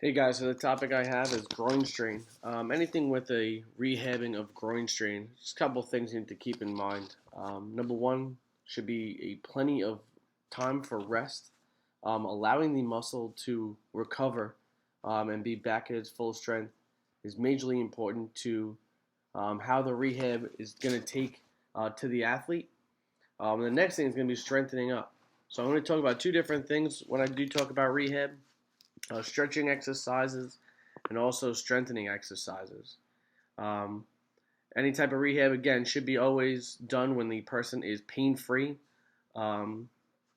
Hey guys, so the topic I have is groin strain. Anything with a rehabbing of groin strain, just a couple things you need to keep in mind. Number one should be a plenty of time for rest, allowing the muscle to recover and be back at its full strength is majorly important to how the rehab is going to take to the athlete. The next thing is going to be strengthening up. So I'm going to talk about two different things when I do talk about rehab. Stretching exercises and also strengthening exercises. Um, any type of rehab, again, should be always done when the person is pain free. A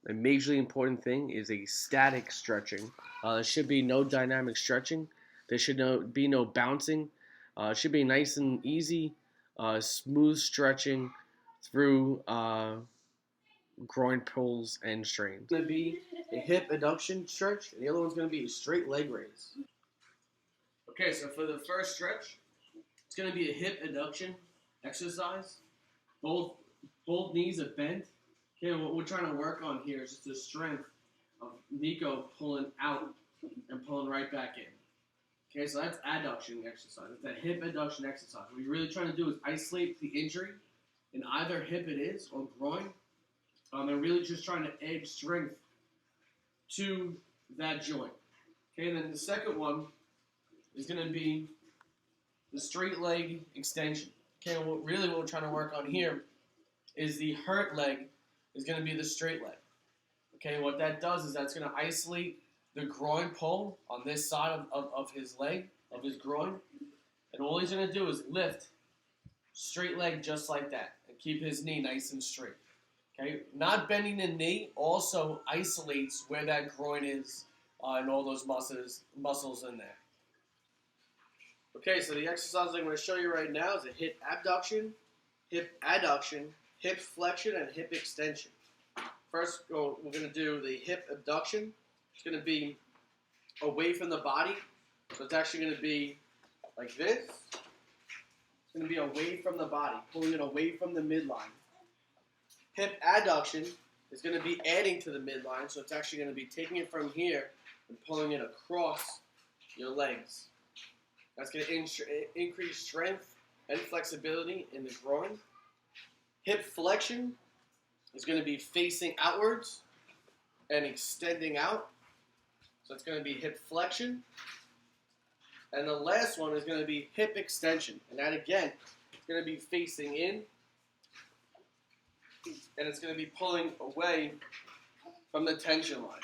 majorly important thing is a static stretching. There should be no dynamic stretching. There should be no bouncing. It should be nice and easy, smooth stretching through groin pulls and strains. It's going to be a hip adduction stretch, and the other one's going to be a straight leg raise. Okay, so for the first stretch, it's going to be a hip adduction exercise. Both knees are bent. Okay, what we're trying to work on here is just the strength of Nico pulling out and pulling right back in. Okay, so that's adduction exercise. It's a hip adduction exercise. What you're really trying to do is isolate the injury in either hip it is or groin. And really just trying to add strength to that joint. Okay, and then the second one is going to be the straight leg extension. Okay, what we're trying to work on here is the hurt leg is going to be the straight leg. Okay, what that does is that's going to isolate the groin pull on this side of his leg, of his groin. And all he's going to do is lift straight leg just like that and keep his knee nice and straight. Okay, not bending the knee also isolates where that groin is and all those muscles in there. Okay, so the exercise I'm going to show you right now is a hip abduction, hip adduction, hip flexion, and hip extension. First, we're going to do the hip abduction. It's going to be away from the body, so it's actually going to be like this. It's going to be away from the body, pulling it away from the midline. Hip adduction is going to be adding to the midline, so it's actually going to be taking it from here and pulling it across your legs. That's going to increase strength and flexibility in the groin. Hip flexion is going to be facing outwards and extending out, so it's going to be hip flexion. And the last one is going to be hip extension, and that again is going to be facing in, and it's going to be pulling away from the tension line.